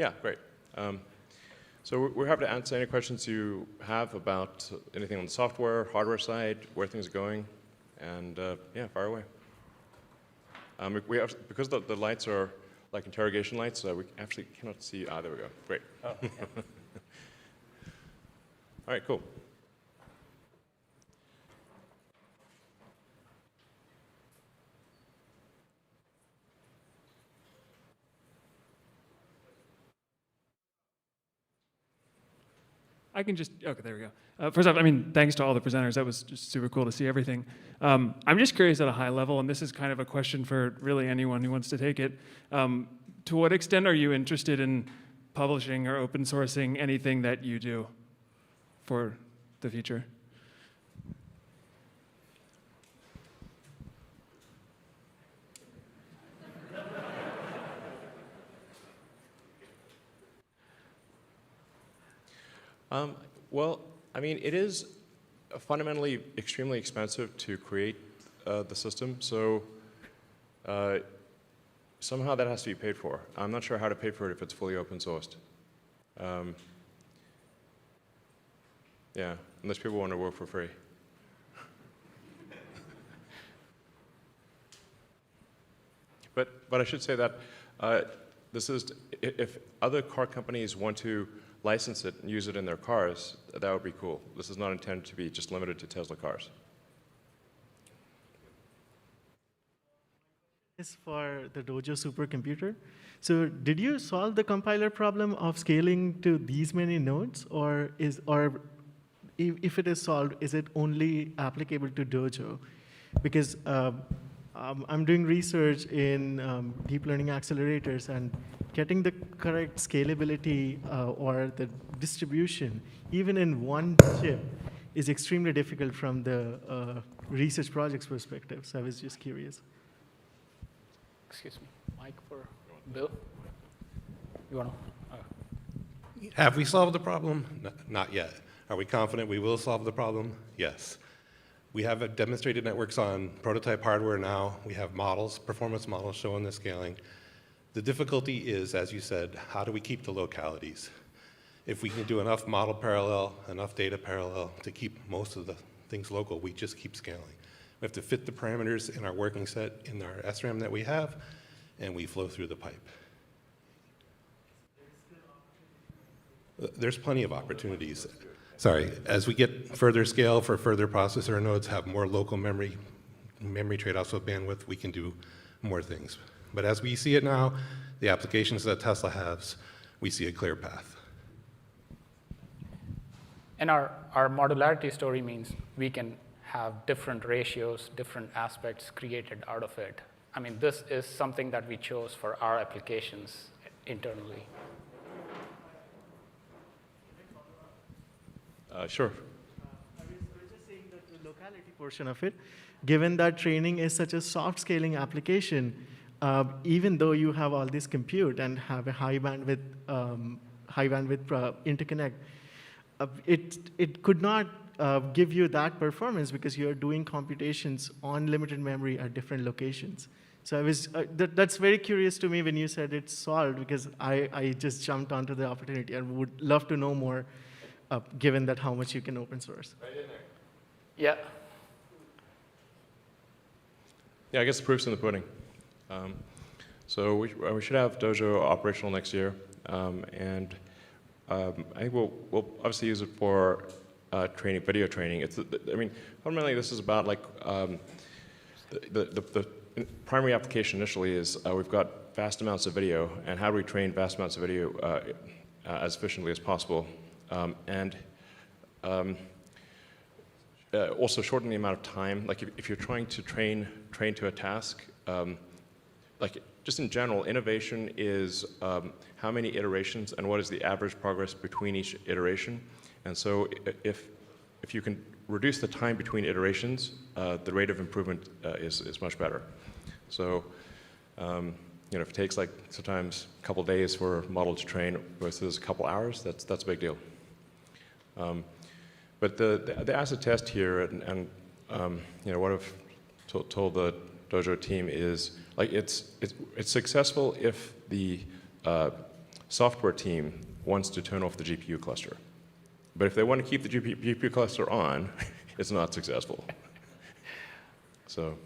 Yeah, great. So we're happy to answer any questions you have about anything on the software, hardware side, where things are going, and yeah, fire away. We have, because the lights are like interrogation lights, we actually cannot see. Ah, there we go. Great. Oh, yeah. All right, cool. I can just, okay, there we go. First off, I mean, thanks to all the presenters. That was just super cool to see everything. I'm just curious at a high level, and this is kind of a question for really anyone who wants to take it. To what extent are you interested in publishing or open sourcing anything that you do for the future? Well, I mean, it is fundamentally extremely expensive to create the system, so somehow that has to be paid for. I'm not sure how to pay for it if it's fully open sourced. Yeah, unless people want to work for free. But I should say that this is, if other car companies want to license it and use it in their cars, that would be cool. This is not intended to be just limited to Tesla cars. Is for the Dojo supercomputer. So did you solve the compiler problem of scaling to these many nodes, or if it is solved, is it only applicable to Dojo? Because I'm doing research in deep learning accelerators, and getting the correct scalability or the distribution, even in one chip, is extremely difficult from the research project's perspective. So I was just curious. Excuse me, mic for Bill? You want to? Have we solved the problem? Not yet. Are we confident we will solve the problem? Yes. We have demonstrated networks on prototype hardware now. We have models, performance models showing the scaling. The difficulty is, as you said, how do we keep the localities? If we can do enough model parallel, enough data parallel to keep most of the things local, we just keep scaling. We have to fit the parameters in our working set in our SRAM that we have, and we flow through the pipe. There's plenty of opportunities. Sorry, as we get further scale for further processor nodes, have more local memory trade-offs with bandwidth, we can do more things. But as we see it now, the applications that Tesla has, we see a clear path. And our modularity story means we can have different ratios, different aspects created out of it. I mean, this is something that we chose for our applications internally. Sure. I was just saying that the locality portion of it, given that training is such a soft scaling application, even though you have all this compute and have a high bandwidth interconnect, it could not give you that performance because you're doing computations on limited memory at different locations. So I was that's very curious to me when you said it's solved, because I just jumped onto the opportunity and would love to know more, given that how much you can open source. Right in there. Yeah. Yeah, I guess the proof's in the pudding. So we should have Dojo operational next year, and I think we'll obviously use it for training, video training. I mean, fundamentally, this is about like the primary application initially is we've got vast amounts of video, and how do we train vast amounts of video as efficiently as possible, and also shorten the amount of time. Like if you're trying to train to a task, like just in general, innovation is how many iterations and what is the average progress between each iteration. And so if you can reduce the time between iterations, the rate of improvement is much better. So you know, if it takes like sometimes a couple days for a model to train versus a couple hours, that's a big deal. But the acid test here, and you know, what I've told the Dojo team is like it's successful if the software team wants to turn off the GPU cluster. But if they want to keep the GPU cluster on, it's not successful. So,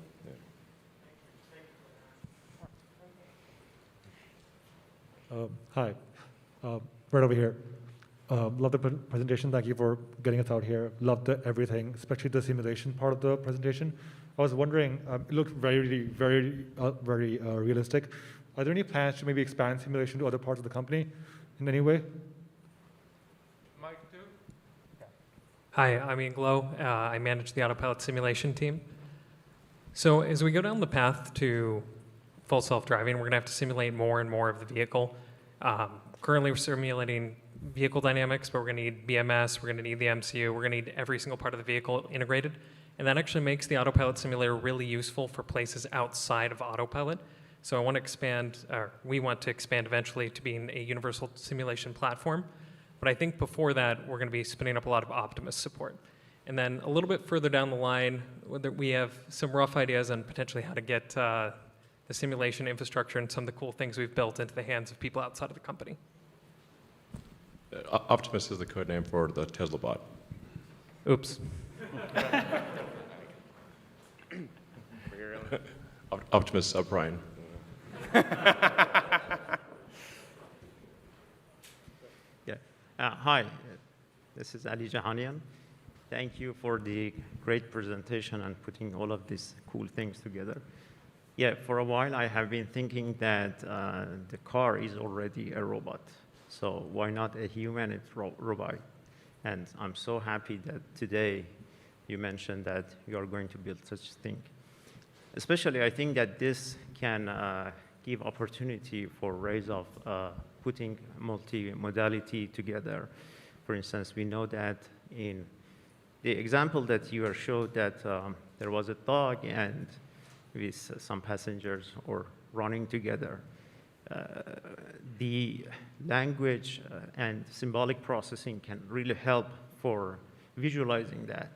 yeah. Hi, right over here. Love the presentation. Thank you for getting us out here. Love everything, especially the simulation part of the presentation. I was wondering, it looked very realistic. Are there any plans to maybe expand simulation to other parts of the company in any way? Mike, too? Hi, I'm Ian Glow. I manage the autopilot simulation team. So as we go down the path to full self-driving, we're going to have to simulate more and more of the vehicle. Currently, we're simulating vehicle dynamics, but we're going to need BMS, we're going to need the MCU, we're going to need every single part of the vehicle integrated. And that actually makes the autopilot simulator really useful for places outside of autopilot. So I want to expand, or we want to expand eventually to being a universal simulation platform. But I think before that, we're going to be spinning up a lot of Optimus support. And then a little bit further down the line, we have some rough ideas on potentially how to get the simulation infrastructure and some of the cool things we've built into the hands of people outside of the company. Optimus is the code name for the Tesla bot. Oops. Optimus subprime. Yeah. Hi, this is Ali Jahanian. Thank you for the great presentation and putting all of these cool things together. Yeah, for a while I have been thinking that the car is already a robot. So why not a human robot? And I'm so happy that today you mentioned that you are going to build such a thing. Especially, I think that this can give opportunity for ways of putting multi-modality together. For instance, we know that in the example that you showed that there was a dog and with some passengers or running together. The language and symbolic processing can really help for visualizing that.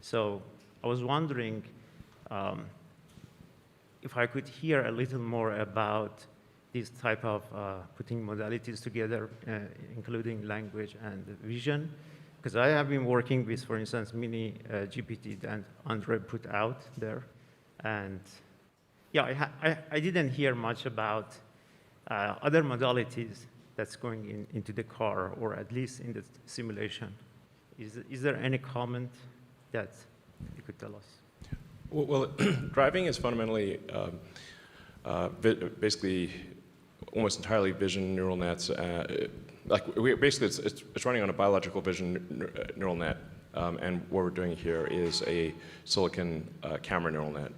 So I was wondering if I could hear a little more about this type of putting modalities together, including language and vision, because I have been working with, for instance, mini GPT that Andre put out there. And yeah, I didn't hear much about other modalities that's going into the car, or at least in the simulation. Is there any comment that you could tell us? Well, driving is fundamentally basically almost entirely vision neural nets. Basically, it's running on a biological vision neural net, and what we're doing here is a silicon camera neural net.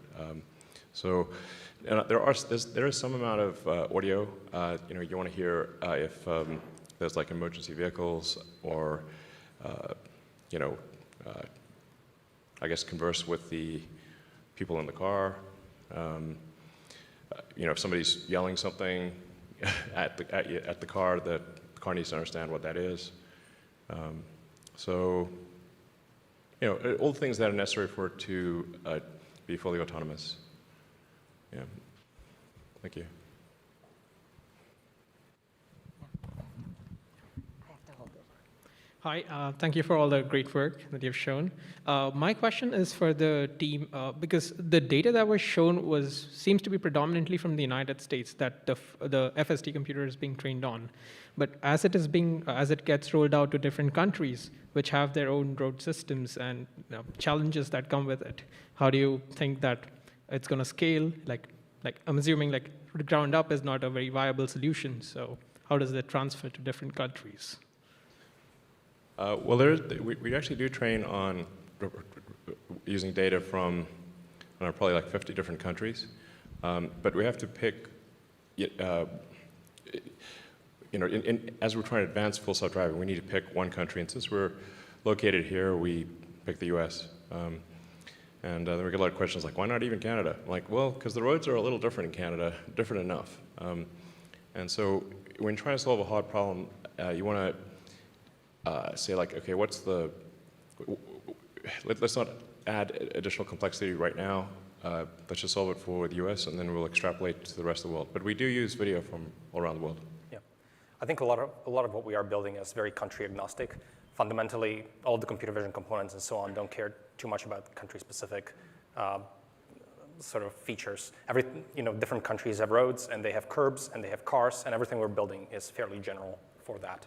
There is some amount of audio. You want to hear if there's like emergency vehicles, or I guess converse with the people in the car. If somebody's yelling something at the car, the car needs to understand what that is. All the things that are necessary for it to be fully autonomous. Yeah. Thank you. Hi, thank you for all the great work that you've shown. My question is for the team, because the data that was shown seems to be predominantly from the United States that the FSD computer is being trained on. But as it gets rolled out to different countries, which have their own road systems and challenges that come with it, how do you think that it's going to scale? Like I'm assuming like ground up is not a very viable solution. So how does that transfer to different countries? We actually do train on using data from probably like 50 different countries, but we have to pick, as we're trying to advance full self-driving, we need to pick one country, and since we're located here, we pick the US. And then we get a lot of questions like, why not even Canada? I'm like, well, because the roads are a little different in Canada, different enough. And so when trying to solve a hard problem, you want to say like, okay, let's not add additional complexity right now. Let's just solve it for the US, and then we'll extrapolate to the rest of the world. But we do use video from all around the world. Yeah. I think a lot of what we are building is very country agnostic. Fundamentally, all the computer vision components and so on don't care too much about country-specific sort of features. Different countries have roads, and they have curbs, and they have cars, and everything we're building is fairly general for that.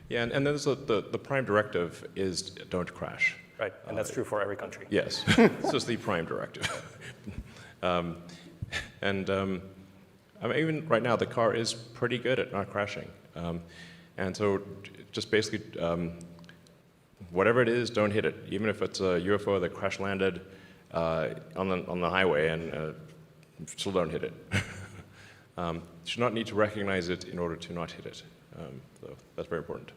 Yeah, and then there's the prime directive is don't crash. Right, and that's true for every country. Yes, this is the prime directive. I mean, even right now, the car is pretty good at not crashing. And so just basically, whatever it is, don't hit it. Even if it's a UFO that crash landed on the highway, and still don't hit it. You should not need to recognize it in order to not hit it. So that's very important.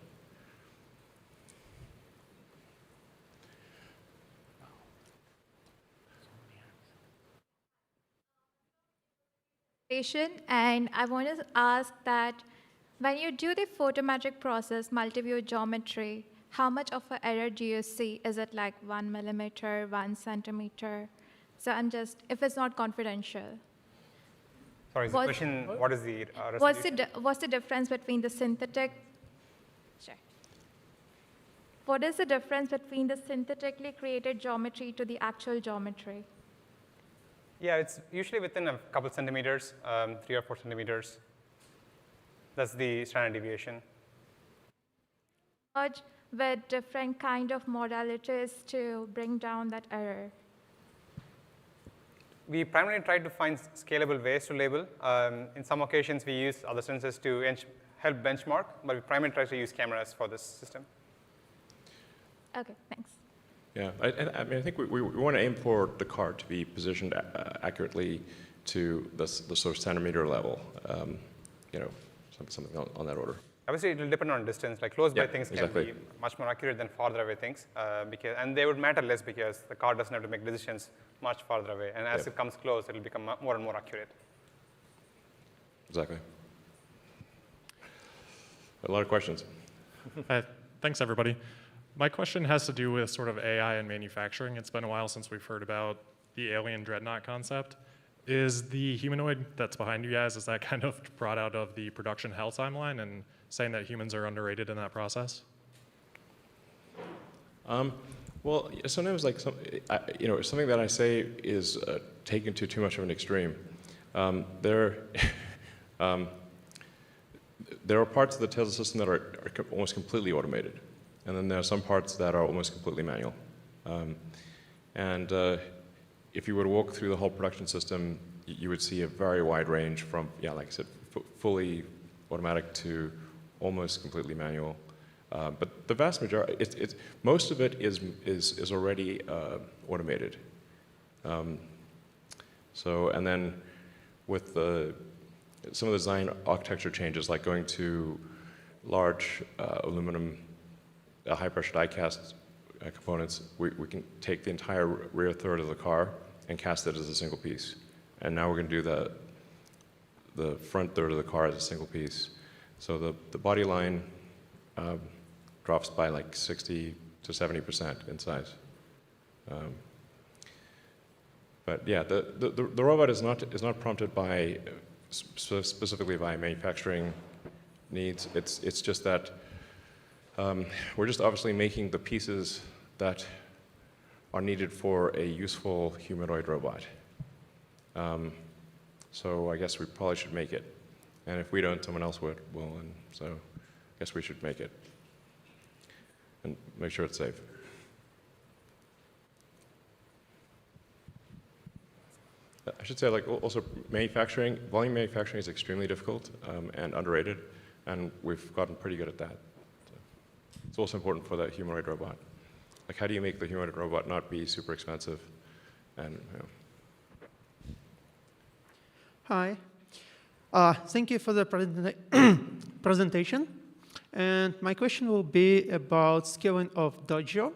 And I want to ask that when you do the photometric process, multi-view geometry, how much of an error do you see? Is it like 1 millimeter, 1 centimeter? So if it's not confidential. Sorry, is the question, what is the resolution? What's the difference between the synthetic? Sure. What is the difference between the synthetically created geometry to the actual geometry? Yeah, it's usually within a couple centimeters, 3 or 4 centimeters. That's the standard deviation. With different kind of modalities to bring down that error. We primarily try to find scalable ways to label. In some occasions, we use other sensors to help benchmark, but we primarily try to use cameras for this system. Okay, thanks. Yeah, I mean, I think we want to aim for the car to be positioned accurately to the sort of centimeter level, something on that order. Obviously, it will depend on distance. Like close-by things can be much more accurate than farther away things, and they would matter less because the car doesn't have to make decisions much farther away. And as it comes close, it will become more and more accurate. Exactly. A lot of questions. Thanks, everybody. My question has to do with sort of AI and manufacturing. It's been a while since we've heard about the alien dreadnought concept. Is the humanoid that's behind you guys, is that kind of brought out of the production hell timeline and saying that humans are underrated in that process? Well, sometimes like something that I say is taken to too much of an extreme. There are parts of the Tesla system that are almost completely automated. And then there are some parts that are almost completely manual. If you were to walk through the whole production system, you would see a very wide range from, like I said, fully automatic to almost completely manual. But the vast majority, most of it is already automated. And then with some of the design architecture changes, like going to large aluminum high-pressure die-cast components, we can take the entire rear third of the car and cast it as a single piece. And now we're going to do the front third of the car as a single piece. So the body line drops by like 60 to 70% in size. But yeah, the robot is not prompted by specifically by manufacturing needs. It's just that we're just obviously making the pieces that are needed for a useful humanoid robot. So I guess we probably should make it. And if we don't, someone else will. And so I guess we should make it and make sure it's safe. I should say, like, also volume manufacturing is extremely difficult and underrated, and we've gotten pretty good at that. So it's also important for that humanoid robot. Like, how do you make the humanoid robot not be super expensive? And Hi. Thank you for the presentation. And my question will be about scaling of Dojo.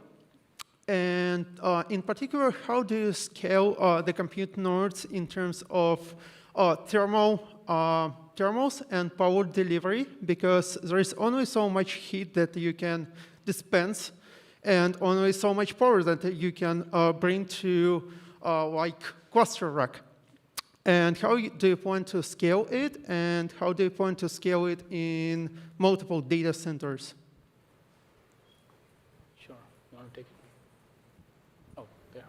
And in particular, how do you scale the compute nodes in terms of thermals and power delivery? Because there is only so much heat that you can dispense and only so much power that you can bring to like cluster rack. And how do you plan to scale it? And how do you plan to scale it in multiple data centers? Sure. You want to take it? Oh, there.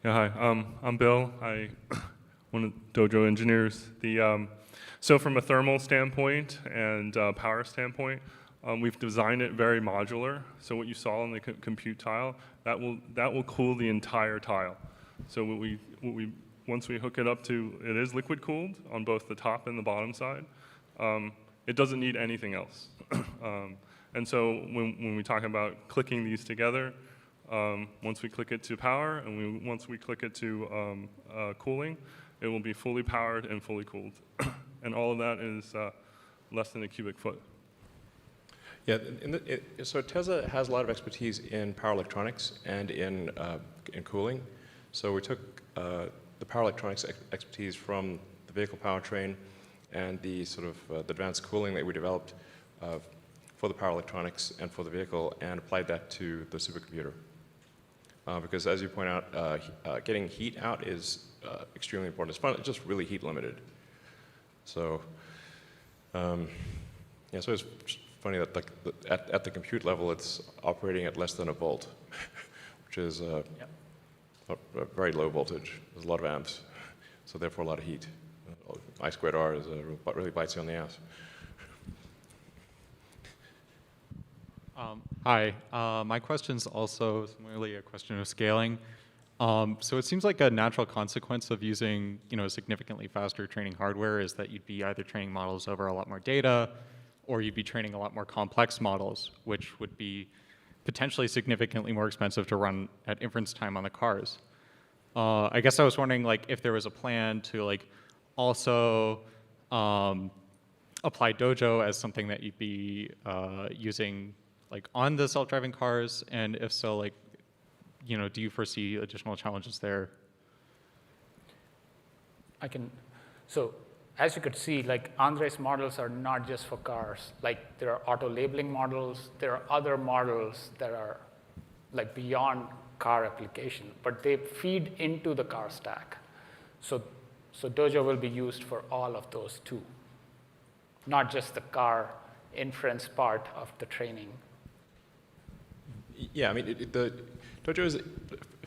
Yeah, hi. I'm Bill. I'm one of the Dojo engineers. So from a thermal standpoint and power standpoint, we've designed it very modular. So what you saw in the compute tile, that will cool the entire tile. So once we hook it up to, it is liquid cooled on both the top and the bottom side. It doesn't need anything else. And so when we talk about clicking these together, once we click it to power and once we click it to cooling, it will be fully powered and fully cooled. And all of that is less than a cubic foot. Yeah, so Tesla has a lot of expertise in power electronics and in cooling. So we took the power electronics expertise from the vehicle powertrain and the sort of the advanced cooling that we developed for the power electronics and for the vehicle and applied that to the supercomputer. Because as you point out, getting heat out is extremely important. It's just really heat limited. So, yeah, so it's funny that at the compute level, it's operating at less than a volt, which is a very low voltage. There's a lot of amps, so therefore a lot of heat. I squared R is really bites you on the ass. Hi, my question's also similarly a question of scaling. So it seems like a natural consequence of using, significantly faster training hardware is that you'd be either training models over a lot more data, or you'd be training a lot more complex models, which would be potentially significantly more expensive to run at inference time on the cars. I guess I was wondering, if there was a plan to also apply Dojo as something that you'd be using on the self-driving cars, and if so, do you foresee additional challenges there? So as you could see, Andre's models are not just for cars. There are auto labeling models, there are other models that are beyond car application, but they feed into the car stack. So Dojo will be used for all of those too, not just the car inference part of the training. Yeah, I mean, the Dojo's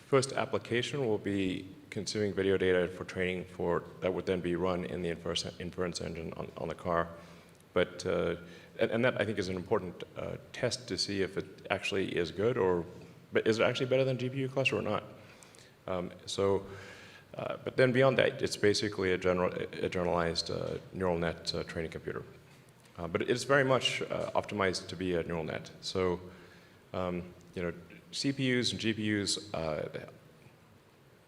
first application will be consuming video data for training that would then be run in the inference engine on the car. But, and that I think is an important test to see if it actually is good but is it actually better than GPU cluster or not? But then beyond that, it's basically a generalized neural net training computer. But it's very much optimized to be a neural net. So, CPUs and GPUs,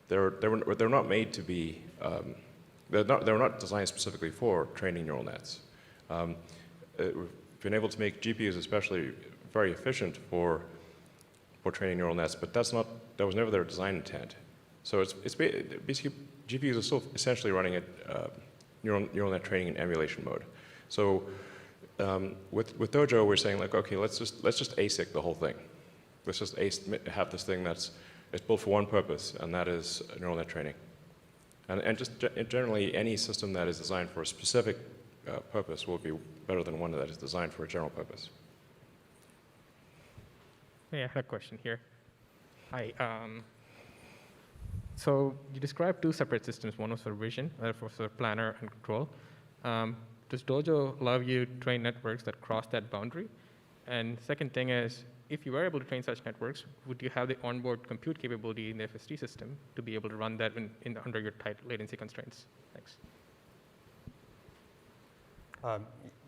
they're not made to be, they're not designed specifically for training neural nets. We've been able to make GPUs especially very efficient for training neural nets, but that was never their design intent. So it's basically GPUs are still essentially running at neural net training in emulation mode. So with Dojo, we're saying okay, let's just ASIC the whole thing. Let's just have this thing it's built for one purpose, and that is neural net training. And just generally, any system that is designed for a specific purpose will be better than one that is designed for a general purpose. Yeah, I have a question here. Hi. So you described two separate systems. One was for vision, other was for planner and control. Does Dojo allow you to train networks that cross that boundary? And second thing is, if you were able to train such networks, would you have the onboard compute capability in the FSD system to be able to run that under your tight latency constraints? Thanks.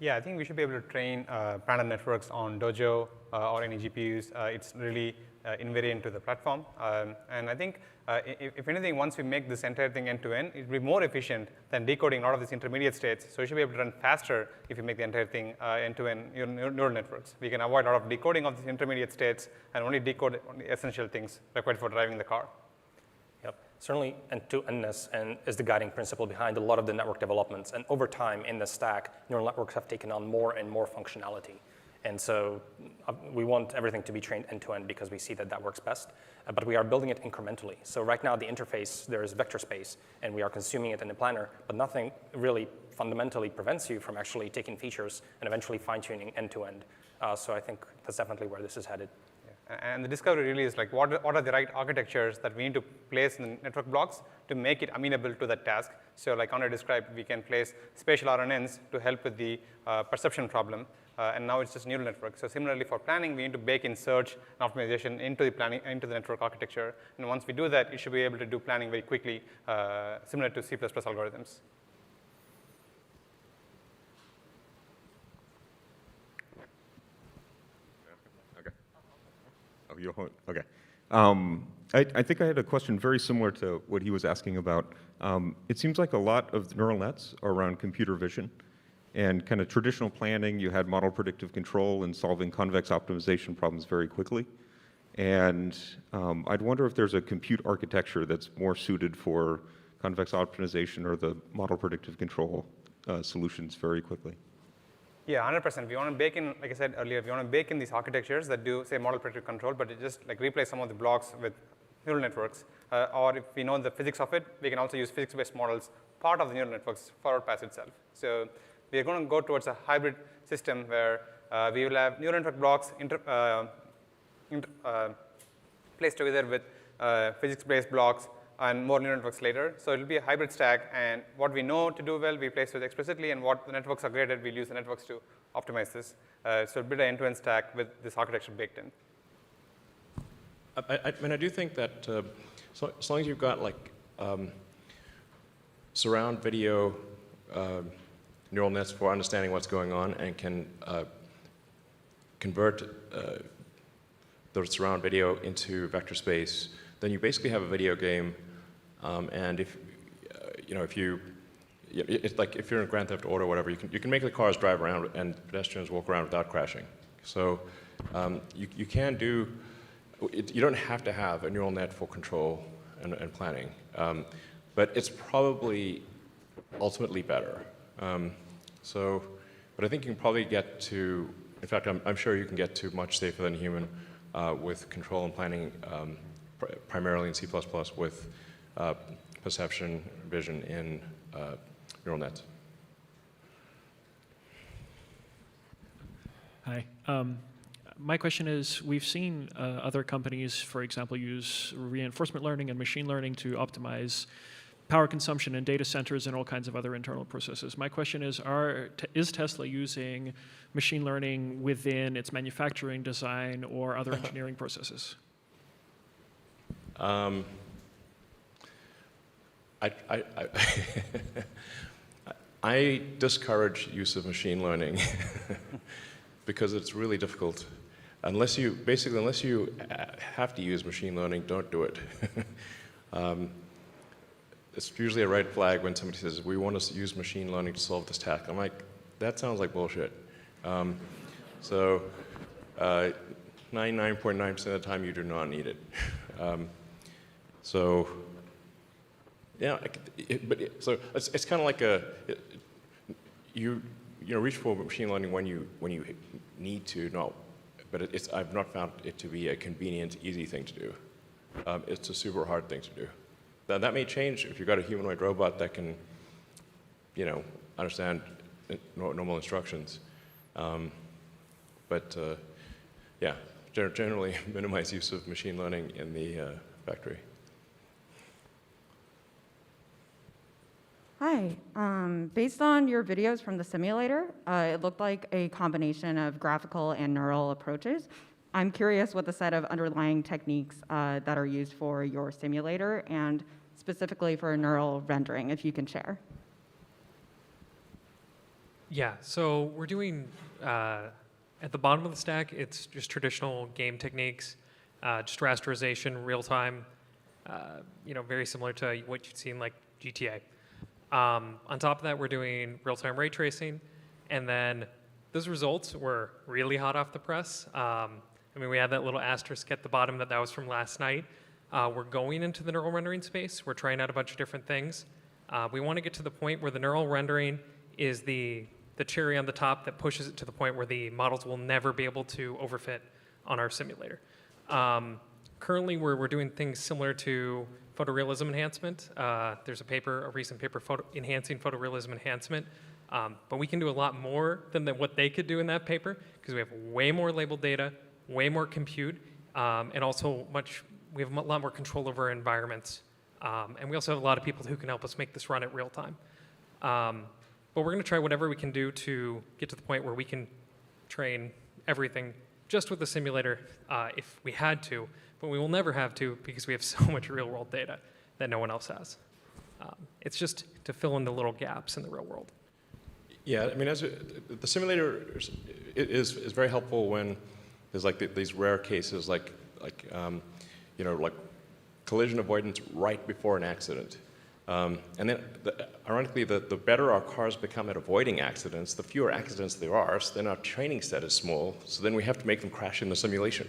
Yeah, I think we should be able to train planner networks on Dojo or any GPUs. It's really invariant to the platform. And I think, if anything, once we make this entire thing end-to-end, it will be more efficient than decoding a lot of these intermediate states. So we should be able to run faster if you make the entire thing end-to-end neural networks. We can avoid a lot of decoding of these intermediate states and only decode the essential things required for driving the car. Yep. Certainly, end-to-endness is the guiding principle behind a lot of the network developments. And over time in the stack, neural networks have taken on more and more functionality. And so we want everything to be trained end-to-end because we see that that works best. But we are building it incrementally. So right now, the interface, there is vector space, and we are consuming it in the planner, but nothing really fundamentally prevents you from actually taking features and eventually fine-tuning end-to-end. So I think that's definitely where this is headed. And the discovery really is like, what are the right architectures that we need to place in the network blocks to make it amenable to that task? So like Andre described, we can place spatial RNNs to help with the perception problem. And now it's just neural network. So similarly for planning, we need to bake in search and optimization into the network architecture. And once we do that, you should be able to do planning very quickly, similar to C++ algorithms. Okay. I think I had a question very similar to what he was asking about. It seems like a lot of neural nets are around computer vision. And kind of traditional planning, you had model predictive control and solving convex optimization problems very quickly. And I'd wonder if there's a compute architecture that's more suited for convex optimization or the model predictive control solutions very quickly. Yeah, 100%. We want to bake in, like I said earlier, we want to bake in these architectures that do, say, model predictive control, but it just like replace some of the blocks with neural networks. Or if we know the physics of it, we can also use physics-based models, part of the neural networks for our pass itself. So we are going to go towards a hybrid system where we will have neural network blocks placed together with physics-based blocks and more neural networks later. So it will be a hybrid stack, and what we know to do well, we place it explicitly, and what the networks are great at, we'll use the networks to optimize this. So build an end-to-end stack with this architecture baked in. I mean, I do think that so as long as you've got like surround video neural nets for understanding what's going on and can convert the surround video into vector space, then you basically have a video game. And if it's like if you're in Grand Theft Auto or whatever, you can make the cars drive around and pedestrians walk around without crashing. So you can do. You don't have to have a neural net for control and planning, but it's probably ultimately better. But I think you can probably get to. In fact, I'm sure you can get to much safer than human with control and planning, primarily in C++ with perception vision in neural nets. Hi. My question is, we've seen other companies, for example, use reinforcement learning and machine learning to optimize power consumption in data centers and all kinds of other internal processes. My question is Tesla using machine learning within its manufacturing, design, or other engineering processes? I discourage use of machine learning because it's really difficult. Unless you have to use machine learning, don't do it. It's usually a red flag when somebody says, we want to use machine learning to solve this task. I'm like, that sounds like bullshit. 99.9% of the time, you do not need it. So it's kind of like you reach for machine learning when you need to. No, but I've not found it to be a convenient, easy thing to do. It's a super hard thing to do. Now, that may change if you've got a humanoid robot that can, understand normal instructions. Generally minimize use of machine learning in the factory. Hi. Based on your videos from the simulator, it looked like a combination of graphical and neural approaches. I'm curious what the set of underlying techniques that are used for your simulator and specifically for neural rendering, if you can share. Yeah, so we're doing, at the bottom of the stack, it's just traditional game techniques, just rasterization, real time, very similar to what you'd see in like GTA. On top of that, we're doing real-time ray tracing, and then those results were really hot off the press. We had that little asterisk at the bottom that was from last night. We're going into the neural rendering space. We're trying out a bunch of different things. We want to get to the point where the neural rendering is the the cherry on the top that pushes it to the point where the models will never be able to overfit on our simulator. Currently, we're doing things similar to photorealism enhancement. There's a recent paper enhancing photorealism enhancement. But we can do a lot more than what they could do in that paper because we have way more labeled data, way more compute, and also we have a lot more control over our environments. And we also have a lot of people who can help us make this run at real time. But we're going to try whatever we can do to get to the point where we can train everything just with the simulator if we had to, but we will never have to because we have so much real-world data that no one else has. It's just to fill in the little gaps in the real world. Yeah, I mean, the simulator is very helpful when there's like these rare cases, like collision avoidance right before an accident. And then, ironically, the better our cars become at avoiding accidents, the fewer accidents there are. So then our training set is small. So then we have to make them crash in the simulation.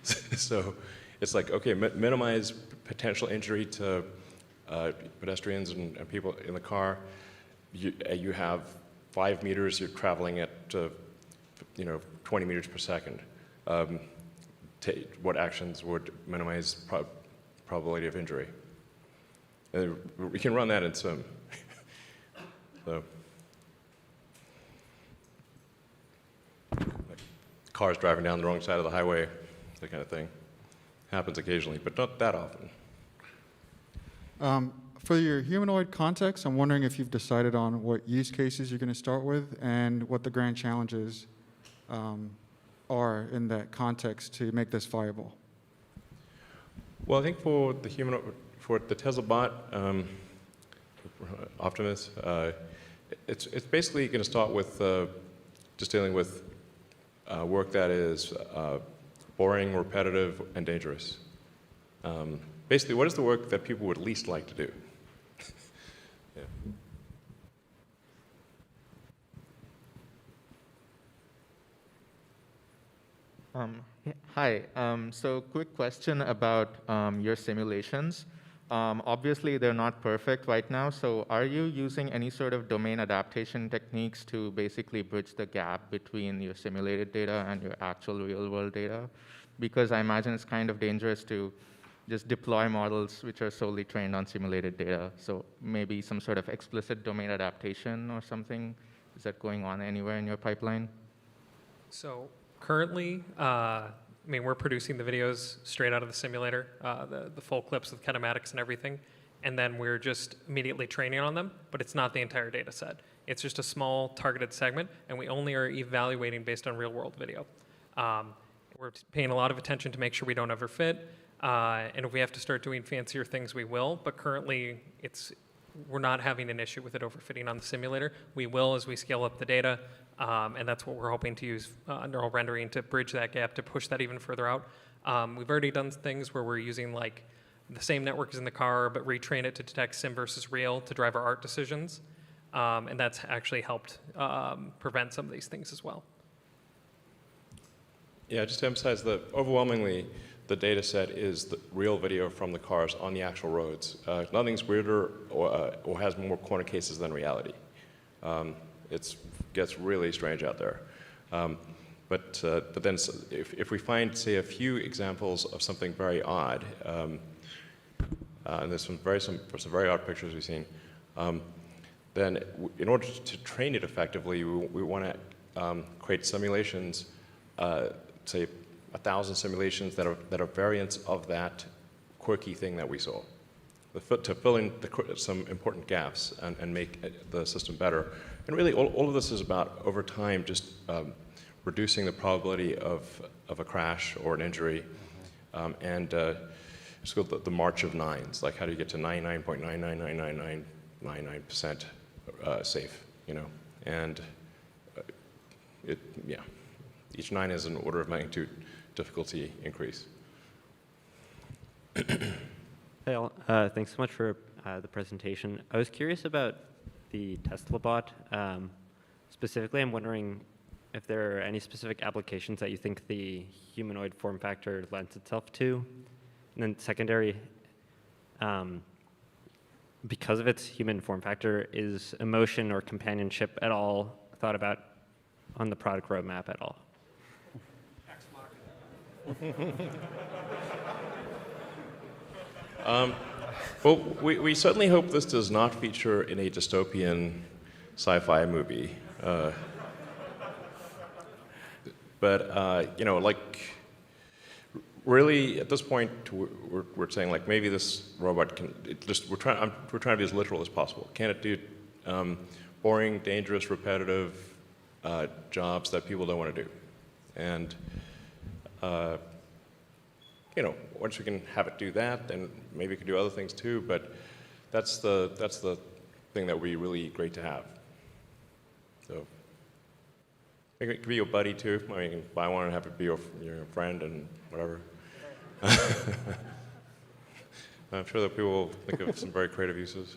So it's like, okay, minimize potential injury to pedestrians and people in the car. You have 5 meters, you're traveling at 20 meters per second. What actions would minimize probability of injury? And we can run that in sim. So, like cars driving down the wrong side of the highway, that kind of thing. Happens occasionally, but not that often. For your humanoid context, I'm wondering if you've decided on what use cases you're going to start with and what the grand challenges are in that context to make this viable. Well, I think for the Tesla bot, Optimus, it's basically going to start with just dealing with work that is boring, repetitive, and dangerous. Basically, what is the work that people would least like to do? Yeah. Hi. So quick question about your simulations. Obviously, they're not perfect right now. So are you using any sort of domain adaptation techniques to basically bridge the gap between your simulated data and your actual real-world data? Because I imagine it's kind of dangerous to just deploy models which are solely trained on simulated data. So maybe some sort of explicit domain adaptation or something. Is that going on anywhere in your pipeline? So currently, we're producing the videos straight out of the simulator, the full clips with kinematics and everything, and then we're just immediately training on them, but it's not the entire data set. It's just a small targeted segment, and we only are evaluating based on real-world video. We're paying a lot of attention to make sure we don't overfit, and if we have to start doing fancier things, we will, but currently we're not having an issue with it overfitting on the simulator. We will as we scale up the data, and that's what we're hoping to use neural rendering to bridge that gap, to push that even further out. We've already done things where we're using like the same network as in the car, but retrain it to detect sim versus real to drive our art decisions. And that's actually helped prevent some of these things as well. Yeah, just to emphasize that overwhelmingly, the data set is the real video from the cars on the actual roads. Nothing's weirder or has more corner cases than reality. It gets really strange out there. But then if we find, say, a few examples of something very odd, and there's some very odd pictures we've seen, then in order to train it effectively, we want to create simulations, say 1,000 simulations that are variants of that quirky thing that we saw, to fill in some important gaps and make the system better. And really, all of this is about, over time, just reducing the probability of a crash or an injury, and it's called the march of nines. Like, how do you get to 99.9999999% safe? And each 9 is an order of magnitude difficulty increase. Hey, thanks so much for the presentation. I was curious about the Tesla bot. Specifically, I'm wondering if there are any specific applications that you think the humanoid form factor lends itself to. And then secondary, because of its human form factor, is emotion or companionship at all thought about on the product roadmap at all? Well, we certainly hope this does not feature in a dystopian sci-fi movie. But you know, like, really, at this point, we're saying like maybe this robot can. We're trying to be as literal as possible. Can it do boring, dangerous, repetitive jobs that people don't want to do? And you know, once we can have it do that, then maybe it can do other things too. But that's the thing that would be really great to have. So it could be your buddy too. I mean, you can buy one and have it be your friend and whatever. I'm sure that people will think of some very creative uses.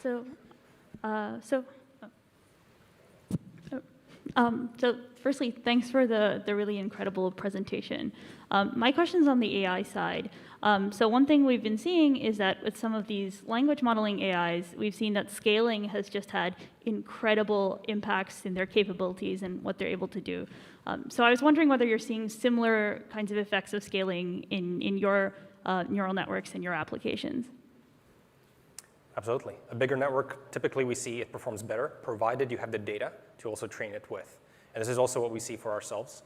So firstly, thanks for the really incredible presentation. My question's on the AI side. So one thing we've been seeing is that with some of these language modeling AIs, we've seen that scaling has just had incredible impacts in their capabilities and what they're able to do. So I was wondering whether you're seeing similar kinds of effects of scaling in your neural networks and your applications. Absolutely. A bigger network, typically we see it performs better, provided you have the data to also train it with. And this is also what we see for ourselves.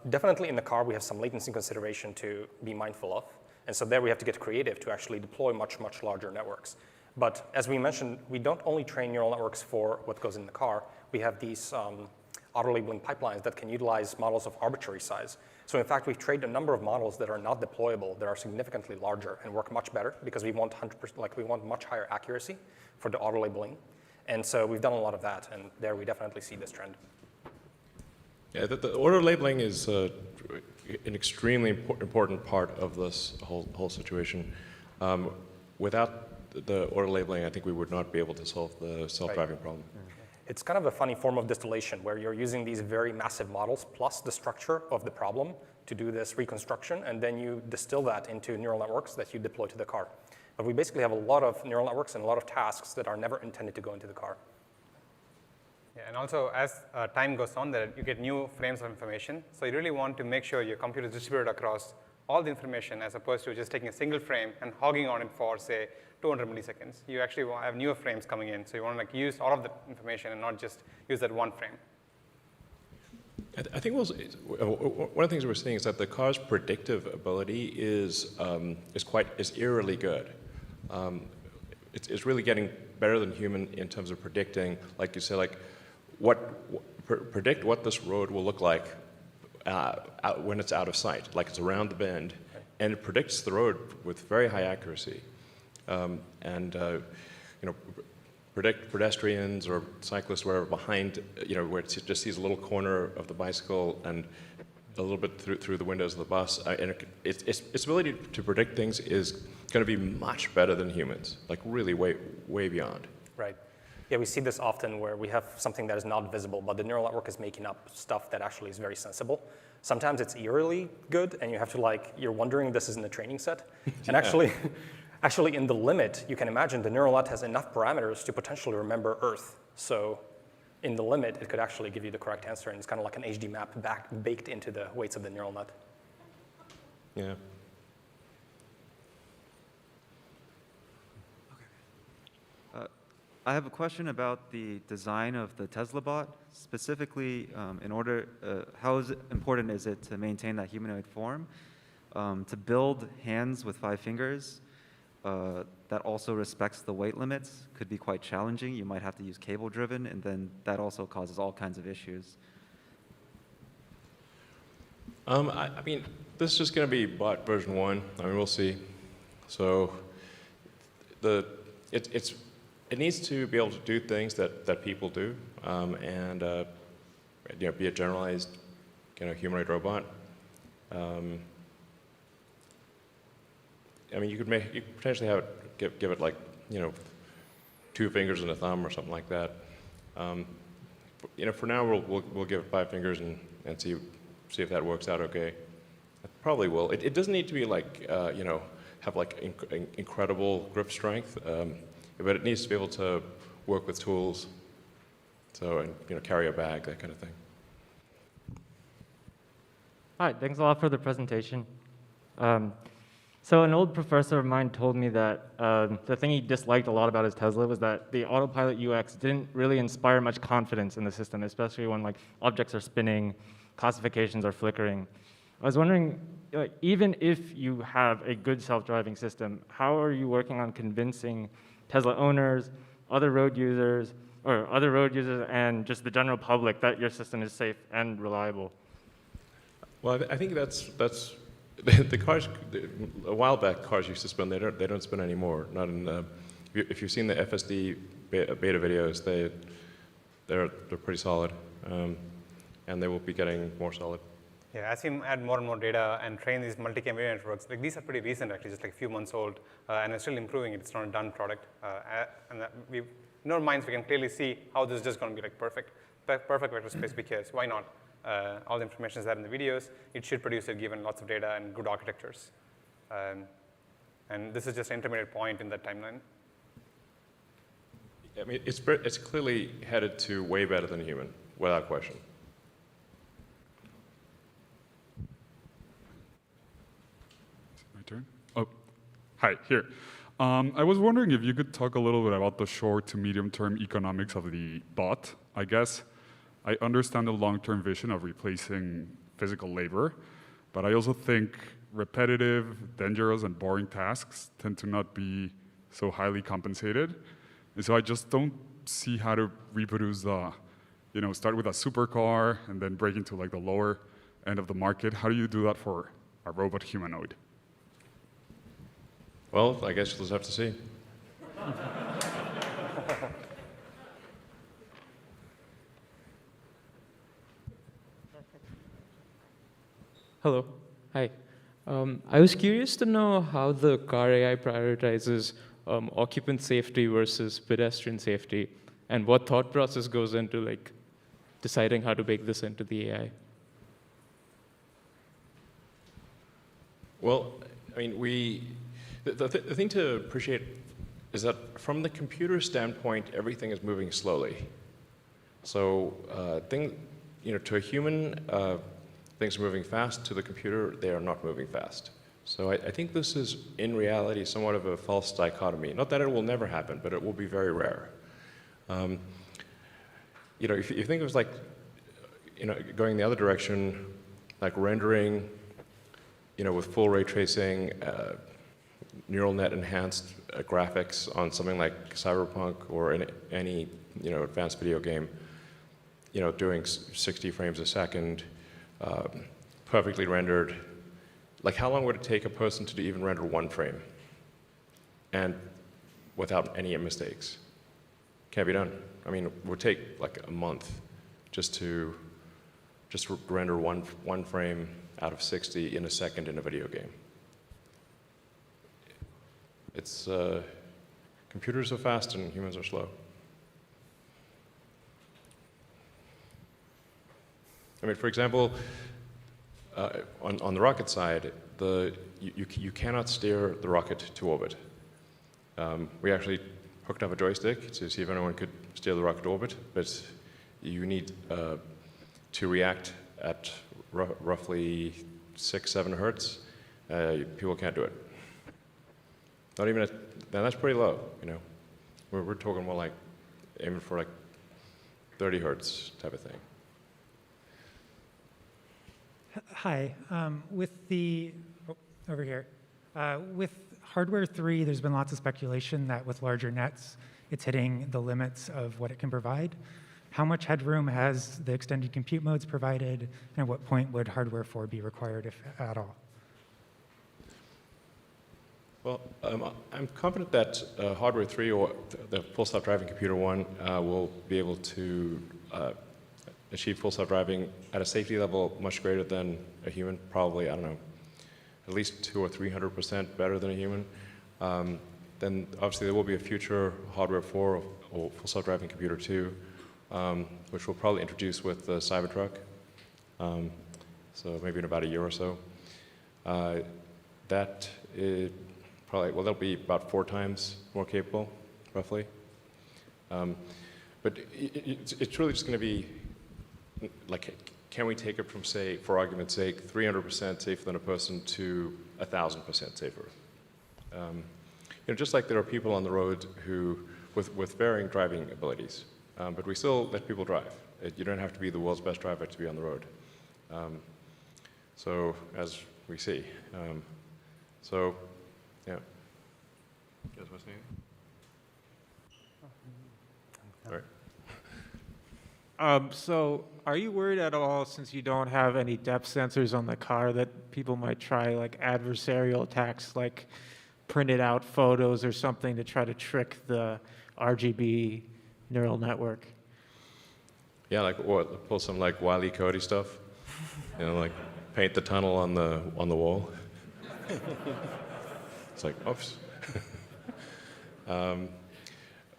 Definitely in the car, we have some latency consideration to be mindful of. And so there we have to get creative to actually deploy much, much larger networks. But as we mentioned, we don't only train neural networks for what goes in the car. We have these auto-labeling pipelines that can utilize models of arbitrary size. So in fact, we've trained a number of models that are not deployable, that are significantly larger and work much better because we want 100%, like we want much higher accuracy for the auto-labeling. And so we've done a lot of that, and there we definitely see this trend. Yeah, the auto-labeling is an extremely important part of this whole situation. Without the auto-labeling, I think we would not be able to solve the self-driving problem. It's kind of a funny form of distillation where you're using these very massive models plus the structure of the problem to do this reconstruction, and then you distill that into neural networks that you deploy to the car. But we basically have a lot of neural networks and a lot of tasks that are never intended to go into the car. Yeah, and also as time goes on, you get new frames of information. So you really want to make sure your computer is distributed across all the information as opposed to just taking a single frame and hogging on it for, say, 200 milliseconds. You actually have newer frames coming in, so you want to use all of the information and not just use that one frame. I think one of the things we're seeing is that the car's predictive ability is eerily good. It's really getting better than human in terms of predicting, like you say, like predict what this road will look like when it's out of sight, like it's around the bend, and it predicts the road with very high accuracy. You know, predict pedestrians or cyclists wherever behind, you know, where it just sees a little corner of the bicycle and a little bit through the windows of the bus. And its ability to predict things is going to be much better than humans, like really way beyond. Right. Yeah, we see this often where we have something that is not visible, but the neural network is making up stuff that actually is very sensible. Sometimes it's eerily good, and you have to you're wondering this is in the training set. And actually in the limit, you can imagine the neural net has enough parameters to potentially remember Earth. So in the limit, it could actually give you the correct answer, and it's kind of like an HD map baked into the weights of the neural net. Yeah. I have a question about the design of the Tesla bot. Specifically, how important is it to maintain that humanoid form? To build hands with 5 fingers that also respects the weight limits could be quite challenging. You might have to use cable-driven, and then that also causes all kinds of issues. I mean, this is just going to be bot version 1. I mean, we'll see. So it needs to be able to do things that people do, and you know, be a generalized, you know, humanoid robot. I mean, you could potentially have it give it like, you know, 2 fingers and a thumb or something like that. You know, for now we'll give it 5 fingers and see if that works out okay. It probably will. It doesn't need to be like you know, have like incredible grip strength, but it needs to be able to work with tools, so and carry a bag, that kind of thing. Hi, thanks a lot for the presentation. So an old professor of mine told me that the thing he disliked a lot about his Tesla was that the autopilot UX didn't really inspire much confidence in the system, especially when like objects are spinning, classifications are flickering. I was wondering, even if you have a good self-driving system, how are you working on convincing Tesla owners, other road users and just the general public that your system is safe and reliable? Well, I think that's the cars. A while back, cars used to spin. They don't spin anymore. Not in. If you've seen the FSD beta videos, they're pretty solid, and they will be getting more solid. Yeah, as you add more and more data and train these multi-cam video networks, like these are pretty recent actually, just like a few months old, and we're still improving it. It's not a done product, and that in our minds we can clearly see how this is just going to be like perfect vector space, because why not? All the information is there in the videos. It should produce it given lots of data and good architectures. And this is just an intermediate point in that timeline. I mean, it's clearly headed to way better than a human, without question. My turn? Oh, hi, here. I was wondering if you could talk a little bit about the short to medium-term economics of the bot, I guess. I understand the long-term vision of replacing physical labor, but I also think repetitive, dangerous, and boring tasks tend to not be so highly compensated. And so I just don't see how to reproduce the, start with a supercar and then break into like the lower end of the market. How do you do that for a robot humanoid? Well, I guess you'll just have to see. Hello. Hi. I was curious to know how the car AI prioritizes occupant safety versus pedestrian safety, and what thought process goes into like deciding how to bake this into the AI. Well, I mean, the thing to appreciate is that from the computer standpoint, everything is moving slowly. So to a human, things are moving fast. To the computer, they are not moving fast. So I think this is, in reality, somewhat of a false dichotomy. Not that it will never happen, but it will be very rare. If you think of it as like, going the other direction, like rendering, with full ray tracing, neural net enhanced graphics on something like Cyberpunk or any advanced video game, doing 60 frames a second, perfectly rendered. Like, how long would it take a person to even render one frame, and without any mistakes? Can't be done. I mean, it would take like a month just to render one frame out of 60 in a second in a video game. It's computers are fast and humans are slow. I mean, for example, on the rocket side, you cannot steer the rocket to orbit. We actually hooked up a joystick to see if anyone could steer the rocket to orbit, but you need to react at roughly 6-7 hertz. People can't do it. Not even that's pretty low, We're talking more like aiming for like 30 hertz type of thing. Hi, over here. With hardware 3, there's been lots of speculation that with larger nets, it's hitting the limits of what it can provide. How much headroom has the extended compute modes provided, and at what point would hardware 4 be required, if at all? Well, I'm confident that hardware 3 or the full self-driving computer 1 will be able to achieve full self-driving at a safety level much greater than a human, probably, I don't know, at least 200 or 300% better than a human. Then obviously there will be a future hardware 4 or full self-driving computer 2, which we'll probably introduce with the Cybertruck, so maybe in about a year or so. probably, well, they'll be about 4 times more capable, roughly. But it's really just going to be like, can we take it from, say, for argument's sake, 300% safer than a person to 1,000% safer? Just like there are people on the road who, with varying driving abilities, but we still let people drive. You don't have to be the world's best driver to be on the road. So as we see, so yeah. You guys want to say anything? All right. So are you worried at all, since you don't have any depth sensors on the car, that people might try like adversarial attacks, like printed out photos or something to try to trick the RGB neural network? Yeah, like what? Pull some like Wile E. Coyote stuff, like paint the tunnel on the wall. It's like, oops.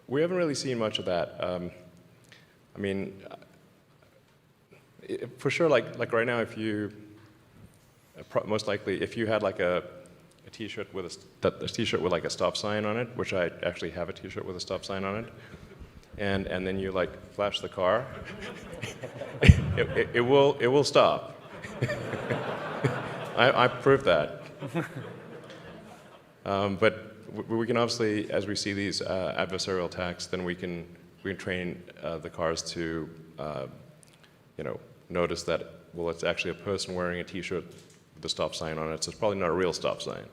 We haven't really seen much of that. I mean, for sure, like right now, if you, most likely, if you had like a T-shirt with a T-shirt with like a stop sign on it, which I actually have a T-shirt with a stop sign on it, and then you like flash the car, it will stop. I proved that. But we can obviously, as we see these adversarial attacks, then we can train the cars to, notice that, well, it's actually a person wearing a T-shirt with a stop sign on it, so it's probably not a real stop sign.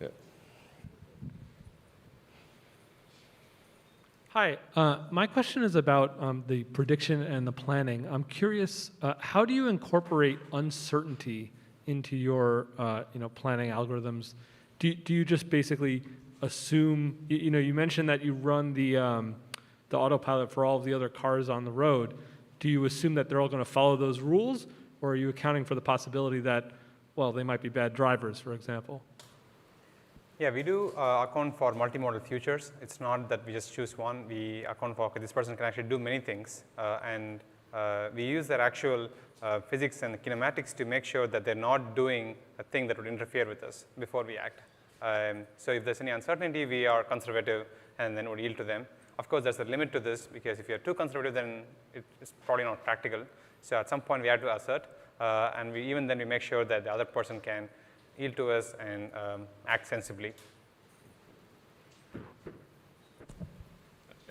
Yeah. Hi, my question is about the prediction and the planning. I'm curious, how do you incorporate uncertainty into your planning algorithms? Do you just basically assume, you mentioned that you run the autopilot for all of the other cars on the road. Do you assume that they're all going to follow those rules, or are you accounting for the possibility that, well, they might be bad drivers, for example? Yeah, we do account for multimodal futures. It's not that we just choose one. We account for, okay, this person can actually do many things. And we use their actual physics and kinematics to make sure that they're not doing a thing that would interfere with us before we act. So if there's any uncertainty, we are conservative and then would yield to them. Of course, there's a limit to this, because if you're too conservative, then it's probably not practical. So at some point, we have to assert. And even then, we make sure that the other person can yield to us and act sensibly.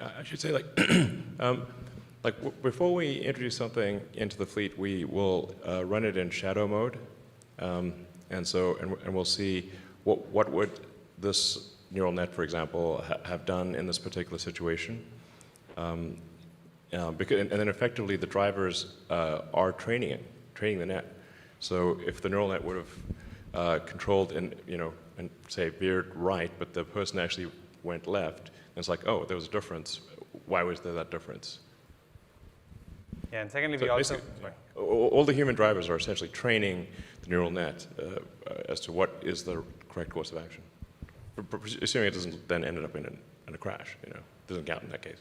I should say, before we introduce something into the fleet, we will run it in shadow mode, and we'll see what would this neural net, for example, have done in this particular situation. And then effectively, the drivers are training the net. So if the neural net would have controlled and say veered right, but the person actually went left, and it's like, oh, there was a difference. Why was there that difference? Yeah, and secondly, we also all the human drivers are essentially training the neural net as to what is the correct course of action, assuming it doesn't then end up in a crash. It doesn't count in that case.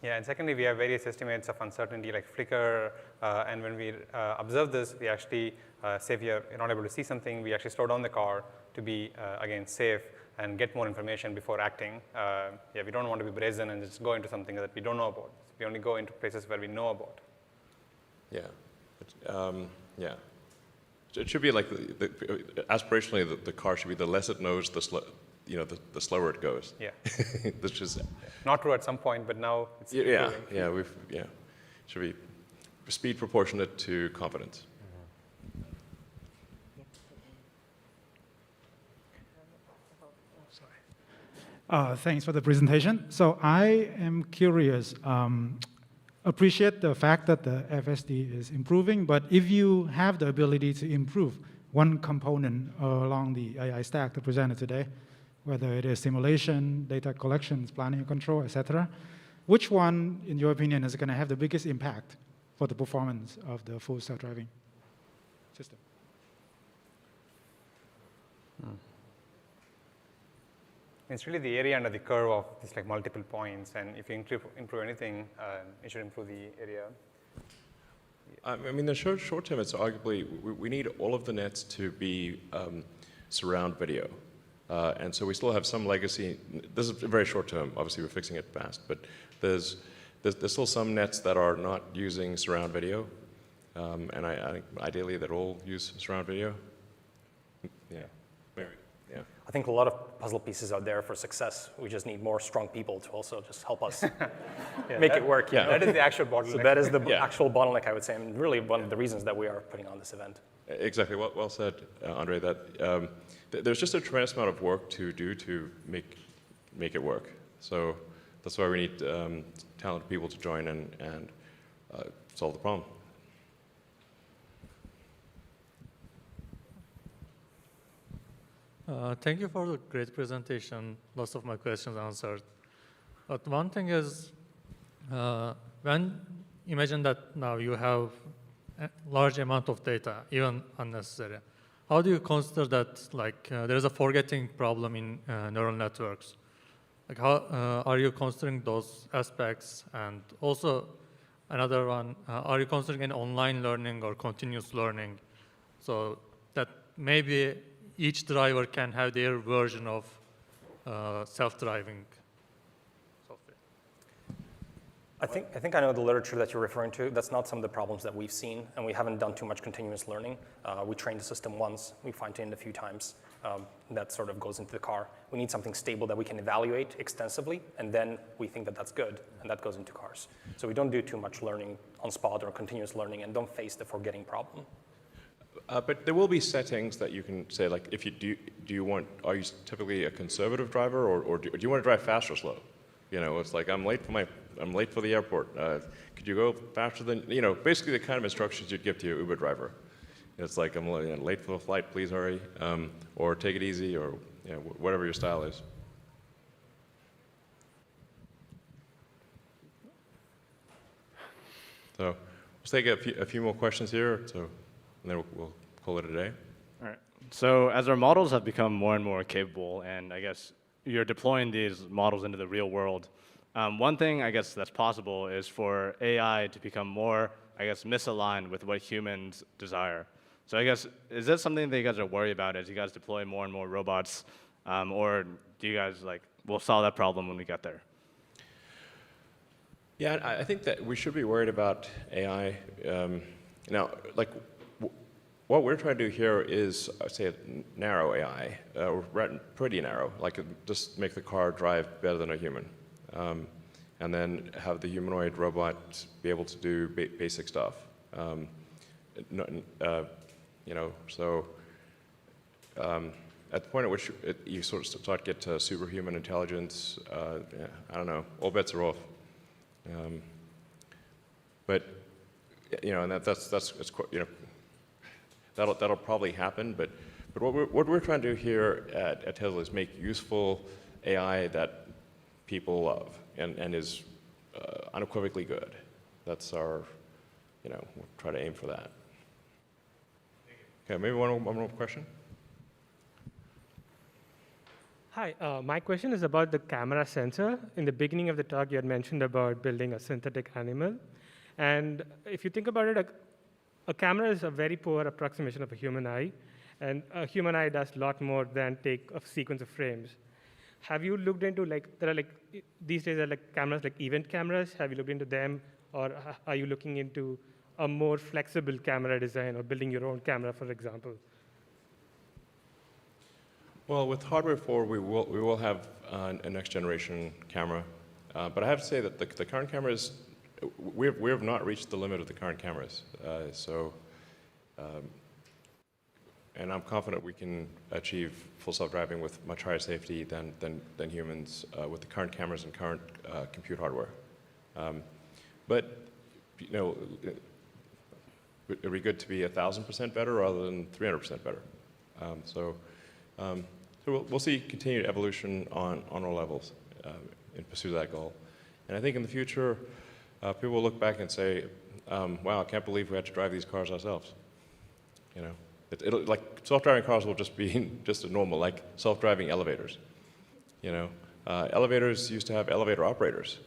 Yeah, and secondly, we have various estimates of uncertainty like flicker, and when we observe this, we actually say if you're not able to see something, we actually slow down the car to be, again, safe and get more information before acting. Yeah, we don't want to be brazen and just go into something that we don't know about. We only go into places where we know about. Yeah, yeah. It should be like, aspirationally, the car should be the less it knows, the slower it goes. Yeah. This is not true at some point, but now it's improving. Yeah. Should be speed proportionate to confidence. Thanks for the presentation. So I am curious. Appreciate the fact that the FSD is improving, but if you have the ability to improve one component along the AI stack that presented today, whether it is simulation, data collections, planning and control, etc., which one, in your opinion, is going to have the biggest impact for the performance of the full self-driving system? It's really the area under the curve of these multiple points, and if you improve anything, it should improve the area. I mean, the short term, it's arguably we need all of the nets to be surround video. And so we still have some legacy. This is very short term. Obviously, we're fixing it fast. But there's still some nets that are not using surround video. And I think ideally they'd all use surround video. Yeah. Mary. Yeah. I think a lot of puzzle pieces out there for success. We just need more strong people to also just help us make it work. Yeah, that is the actual bottleneck. So that is the actual bottleneck, I would say, and really one of the reasons that we are putting on this event. Exactly. Well said, Andre. That there's just a tremendous amount of work to do to make it work. So that's why we need talented people to join and solve the problem. Thank you for the great presentation. Lots of my questions answered. But one thing is, when imagine that now you have a large amount of data, even unnecessary. How do you consider that? Like there is a forgetting problem in neural networks. Like how are you considering those aspects? And also another one, are you considering an online learning or continuous learning, so that maybe each driver can have their version of self-driving software? I think I know the literature that you're referring to. That's not some of the problems that we've seen, and we haven't done too much continuous learning. We trained the system once, we fine-tuned a few times. That sort of goes into the car. We need something stable that we can evaluate extensively, and then we think that that's good, and that goes into cars. So we don't do too much learning on spot or continuous learning, and don't face the forgetting problem. But there will be settings that you can say, like, if you are you typically a conservative driver, or do you want to drive fast or slow? You know, it's like I'm late for the airport. Could you go faster than, basically the kind of instructions you'd give to your Uber driver. It's like I'm late for the flight, please hurry, or take it easy, or whatever your style is. So let's take a few more questions here. And then we'll call it a day. All right. So as our models have become more and more capable, and I guess you're deploying these models into the real world, one thing I guess that's possible is for AI to become more, I guess, misaligned with what humans desire. So I guess, is that something that you guys are worried about as you guys deploy more and more robots? Or do you guys we'll solve that problem when we get there? Yeah, I think that we should be worried about AI. Now, what we're trying to do here is, say, narrow AI, pretty narrow, like just make the car drive better than a human. And then have the humanoid robot be able to do basic stuff. So at the point at which you sort of start to get to superhuman intelligence, I don't know, all bets are off. But and that'll probably happen. But what we're trying to do here at Tesla is make useful AI that people love and is unequivocally good. That's our, we'll try to aim for that. Okay, maybe one more question. Hi, my question is about the camera sensor. In the beginning of the talk, you had mentioned about building a synthetic animal. And if you think about it, a camera is a very poor approximation of a human eye. And a human eye does a lot more than take a sequence of frames. Have you looked into, there are these days are cameras like event cameras. Have you looked into them? Or are you looking into a more flexible camera design or building your own camera, for example? Well, with Hardware 4, we will have a next generation camera. But I have to say that the current cameras, we have not reached the limit of the current cameras. And I'm confident we can achieve full self-driving with much higher safety than humans with the current cameras and current compute hardware. But it'd be good to be 1,000% better rather than 300% better. So we'll see continued evolution on all levels in pursuit of that goal. And I think in the future, people will look back and say, wow, I can't believe we had to drive these cars ourselves. It'll self-driving cars will just be just a normal, like self-driving elevators. Elevators used to have elevator operators.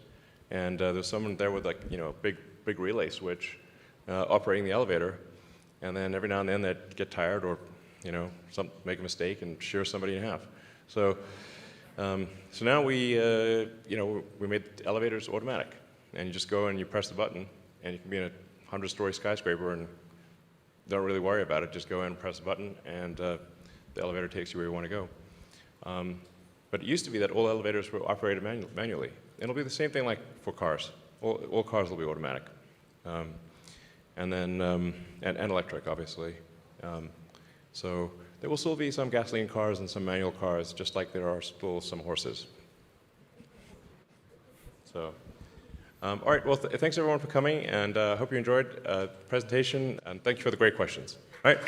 And there's someone there with a big relay switch operating the elevator. And then every now and then they'd get tired or make a mistake and shear somebody in half. So, so now we made the elevators automatic, and you just go and you press the button, and you can be in a 100-story skyscraper and don't really worry about it. Just go in and press the button, and the elevator takes you where you want to go. But it used to be that all elevators were operated manually. It'll be the same thing like for cars. All cars will be automatic, and then and electric, obviously. So there will still be some gasoline cars and some manual cars, just like there are still some horses. So, all right. Well, thanks everyone for coming, and I hope you enjoyed the presentation, and thank you for the great questions. All right.